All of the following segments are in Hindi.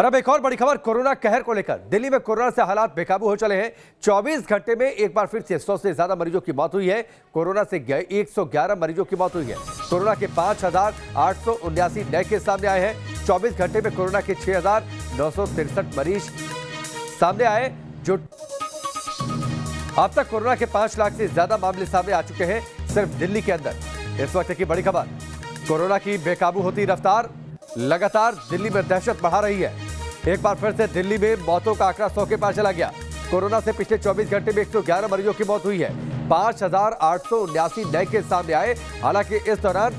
और अब एक और बड़ी खबर कोरोना कहर को लेकर। दिल्ली में कोरोना से हालात बेकाबू हो चले हैं। 24 घंटे में एक बार फिर से 100 से ज्यादा मरीजों की मौत हुई है। कोरोना से 111 मरीजों की मौत हुई है। कोरोना के 5,879 नए केस सामने आए हैं। 24 घंटे में कोरोना के 6,963 मरीज सामने आए। जो अब तक कोरोना के 5 लाख से ज्यादा मामले सामने आ चुके हैं सिर्फ दिल्ली के अंदर। इस वक्त की बड़ी खबर, कोरोना की बेकाबू होती रफ्तार लगातार दिल्ली में दहशत बढ़ा रही है। एक बार फिर से दिल्ली में मौतों का आंकड़ा 100 के पार चला गया। कोरोना से पिछले 24 घंटे में 111 मरीजों की मौत हुई है। 5,879 नए केस सामने आए। हालांकि इस दौरान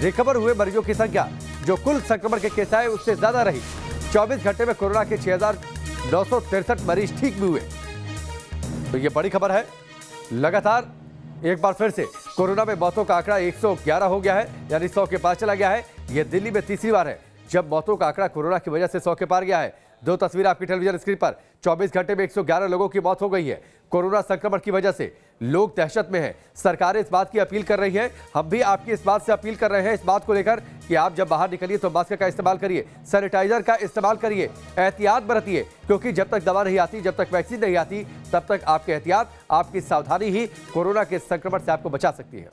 रिकवर हुए मरीजों की संख्या जो कुल संक्रमण के केस आए उससे ज्यादा रही। 24 घंटे में कोरोना के 6,963 मरीज ठीक भी हुए। तो ये बड़ी खबर है। लगातार एक बार फिर से कोरोना में मौतों का आंकड़ा 111 हो गया है, यानी 100 के पार चला गया है। यह दिल्ली में तीसरी बार है जब मौतों का आंकड़ा कोरोना की वजह से 100 के पार गया है। दो तस्वीर आपकी टेलीविजन स्क्रीन पर। 24 घंटे में 111 लोगों की मौत हो गई है। कोरोना संक्रमण की वजह से लोग दहशत में हैं। सरकारें इस बात की अपील कर रही हैं, हम भी आपकी इस बात से अपील कर रहे हैं, इस बात को लेकर कि आप जब बाहर निकलिए तो मास्क का इस्तेमाल करिए, सैनिटाइजर का इस्तेमाल करिए, एहतियात बरतिए, क्योंकि जब तक दवा नहीं आती, जब तक वैक्सीन नहीं आती, तब तक आपकी एहतियात, आपकी सावधानी ही कोरोना के संक्रमण से आपको बचा सकती है।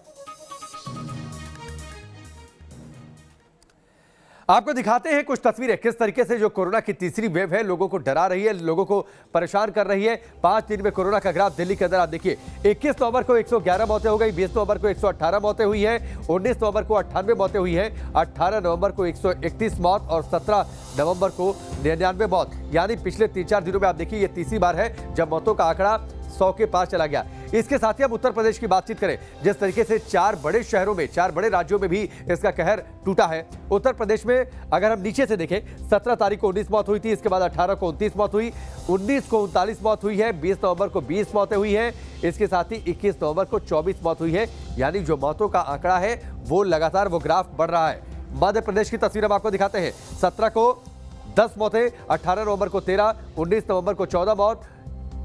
आपको दिखाते हैं कुछ तस्वीरें किस तरीके से जो कोरोना की तीसरी वेव है लोगों को डरा रही है, लोगों को परेशान कर रही है। 5 दिन में कोरोना का ग्राफ दिल्ली के अंदर आप देखिए। 21 नवंबर को 111 मौतें हो गई, 20 नवंबर को 118 मौतें हुई है, 19 नवंबर को 98 मौतें हुई है, 18 नवंबर को 131 मौत और 17 नवंबर को 99 मौत। यानी पिछले 3-4 दिनों में आप देखिए ये तीसरी बार है जब मौतों का आंकड़ा 100 के पार चला गया। इसके साथ ही हम उत्तर प्रदेश की बातचीत करें, जिस तरीके से 4 बड़े शहरों में, 4 बड़े राज्यों में भी इसका कहर टूटा है। उत्तर प्रदेश में अगर हम नीचे से देखें, 17 तारीख को 19 मौत हुई थी, इसके बाद 18 को 29 मौत हुई, 19 को 39 मौत हुई है, 20 नवंबर को 20 मौतें हुई हैं, इसके साथ ही 21 नवंबर को 24 मौत हुई है। यानी जो मौतों का आंकड़ा है वो लगातार वो ग्राफ बढ़ रहा है। मध्य प्रदेश की तस्वीर हम आपको दिखाते हैं। 17 को 10 मौतें, 18 नवंबर को 13, 19 नवंबर को 14 मौत,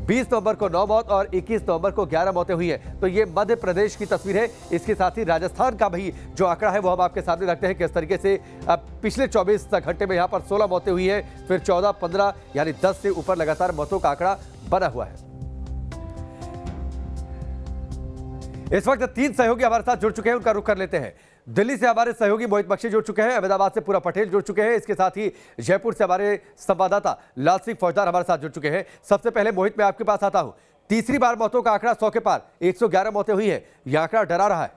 20 नवंबर को 9 मौत और 21 नवंबर को 11 मौतें हुई हैं। तो ये मध्य प्रदेश की तस्वीर है। इसके साथ ही राजस्थान का भी जो आंकड़ा है वो हम आपके सामने रखते हैं किस तरीके से अब पिछले 24 घंटे में यहाँ पर 16 मौतें हुई हैं, फिर 14, 15 यानी 10 से ऊपर लगातार मौतों का आंकड़ा बना हुआ है। इस वक्त 3 सहयोगी हमारे साथ जुड़ चुके हैं, उनका रुख कर लेते हैं। दिल्ली से हमारे सहयोगी मोहित बख्शी जुड़ चुके हैं, अहमदाबाद से पूरा पटेल जुड़ चुके हैं, इसके साथ ही जयपुर से हमारे संवाददाता लाल सिंह फौजदार हमारे साथ जुड़ चुके हैं। सबसे पहले मोहित, मैं आपके पास आता हूं। तीसरी बार मौतों का आंकड़ा 100 के पार, 111 मौतें हुई है, यह आंकड़ा डरा रहा है।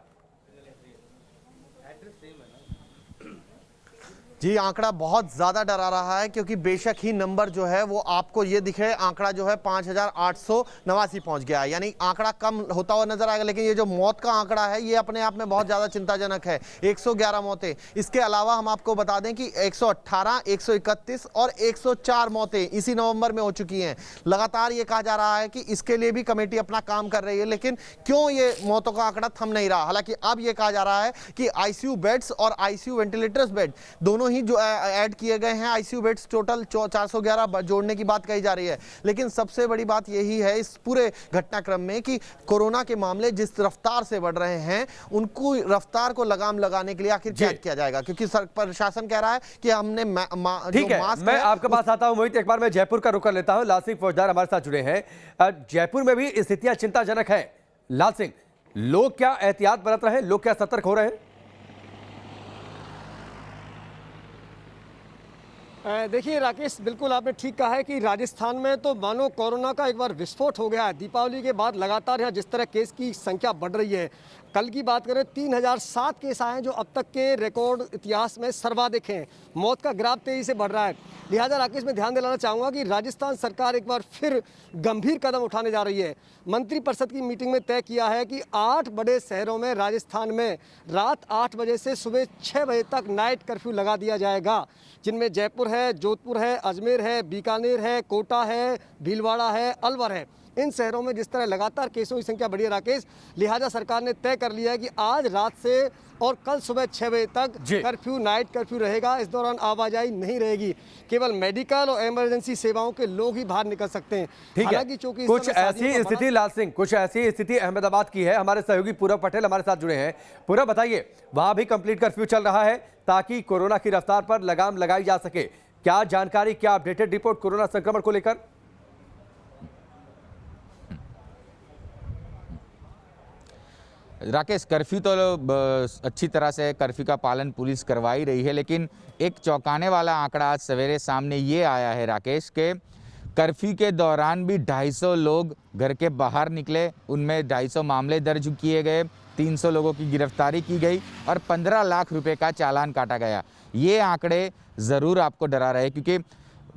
जी, आंकड़ा बहुत ज़्यादा डरा रहा है क्योंकि बेशक ही नंबर जो है वो आपको ये दिखे, आंकड़ा जो है 5,889 पहुंच गया है, यानी आंकड़ा कम होता हुआ नजर आएगा। लेकिन ये जो मौत का आंकड़ा है ये अपने आप में बहुत ज़्यादा चिंताजनक है, 111 मौतें। इसके अलावा हम आपको बता दें कि 118, 131 और 104 मौतें इसी नवंबर में हो चुकी हैं। लगातार ये कहा जा रहा है कि इसके लिए भी कमेटी अपना काम कर रही है, लेकिन क्यों ये मौतों का आंकड़ा थम नहीं रहा। हालांकि अब ये कहा जा रहा है कि आईसीयू बेड्स और आईसीयू वेंटिलेटर्स बेड दोनों ही जो ऐड किए गए हैं, आईसीयू बेड्स टोटल 411 जोड़ने की बात कही जा रही है। लेकिन सबसे बड़ी बात यही है इस पूरे घटनाक्रम में कि कोरोना के मामले जिस रफ्तार से बढ़ रहे हैं, उनको रफ्तार को लगाम लगाने के लिए आखिर क्या किया जाएगा, क्योंकि प्रशासन कह रहा है कि हमने ठीक है, मैं आपके पास आता हूं मोहित। एक बार मैं जयपुर का रुख कर लेता हूं। लाल सिंह फौजदार हमारे साथ जुड़े हैं। जयपुर में भी स्थितियां चिंताजनक है। लाल सिंह, लोग क्या एहतियात बरत रहे हैं, लोग क्या सतर्क हो रहे हैं? देखिए राकेश, बिल्कुल आपने ठीक कहा है कि राजस्थान में तो मानो कोरोना का एक बार विस्फोट हो गया है। दीपावली के बाद लगातार यहाँ जिस तरह केस की संख्या बढ़ रही है, कल की बात करें 3007 केस आए हैं जो अब तक के रिकॉर्ड इतिहास में सर्वाधिक हैं। मौत का ग्राफ तेजी से बढ़ रहा है। लिहाजा राकेश मैं ध्यान दिलाना चाहूँगा कि राजस्थान सरकार एक बार फिर गंभीर कदम उठाने जा रही है। मंत्रिपरिषद की मीटिंग में तय किया है कि 8 बड़े शहरों में राजस्थान में रात 8 बजे से सुबह 6 बजे तक नाइट कर्फ्यू लगा दिया जाएगा, जिनमें जयपुर है, जोधपुर है, अजमेर है, बीकानेर है, कोटा है, भीलवाड़ा है, अलवर है। इन शहरों में जिस तरह लगातार केसों की संख्या बढ़ी है राकेश, लिहाजा सरकार ने तय कर लिया है कि आज रात से और कल सुबह 6 बजे तक कर्फ्यू, नाइट कर्फ्यू रहेगा। इस दौरान आवाजाही नहीं रहेगी, केवल मेडिकल और इमरजेंसी सेवाओं के लोग ही बाहर निकल सकते हैं। ठीक है, कुछ ऐसी स्थिति लाल सिंह, कुछ ऐसी स्थिति अहमदाबाद की है। हमारे सहयोगी पूरब पटेल हमारे साथ जुड़े हैं। पूरब बताइए, वहां भी कंप्लीट कर्फ्यू चल रहा है ताकि कोरोना की रफ्तार पर लगाम लगाई जा सके। क्या जानकारी, क्या अपडेटेड रिपोर्ट कोरोना संक्रमण को लेकर? राकेश, कर्फ्यू तो अच्छी तरह से कर्फ्यू का पालन पुलिस करवा ही रही है, लेकिन एक चौंकाने वाला आंकड़ा आज सवेरे सामने ये आया है राकेश के कर्फ्यू के दौरान भी 250 लोग घर के बाहर निकले, उनमें 250 मामले दर्ज किए गए, 300 लोगों की गिरफ्तारी की गई और 15 लाख रुपए का चालान काटा गया। ये आंकड़े ज़रूर आपको डरा रहे, क्योंकि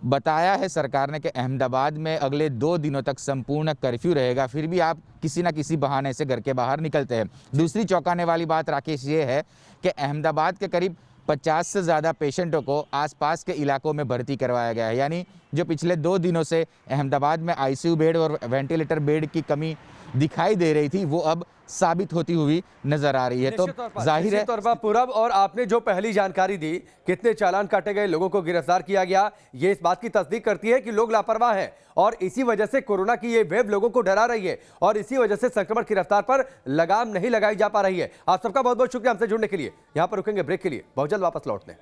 बताया है सरकार ने कि अहमदाबाद में अगले 2 दिनों तक संपूर्ण कर्फ्यू रहेगा, फिर भी आप किसी न किसी बहाने से घर के बाहर निकलते हैं। दूसरी चौंकाने वाली बात राकेश ये है कि अहमदाबाद के करीब 50 से ज़्यादा पेशेंटों को आसपास के इलाकों में भर्ती करवाया गया है। यानी जो पिछले 2 दिनों से अहमदाबाद में आईसीयू बेड और वेंटिलेटर बेड की कमी दिखाई दे रही थी, वो अब साबित होती हुई नजर आ रही है। तो जाहिर है तौर पर पूरब, और आपने जो पहली जानकारी दी, कितने चालान काटे गए, लोगों को गिरफ्तार किया गया, ये इस बात की तस्दीक करती है कि लोग लापरवाह हैं और इसी वजह से कोरोना की ये वेव लोगों को डरा रही है और इसी वजह से संक्रमण की रफ्तार पर लगाम नहीं लगाई जा पा रही है। आप सबका बहुत बहुत शुक्रिया हमसे जुड़ने के लिए। यहां पर रुकेंगे ब्रेक के लिए, बहुत जल्द वापस लौटने।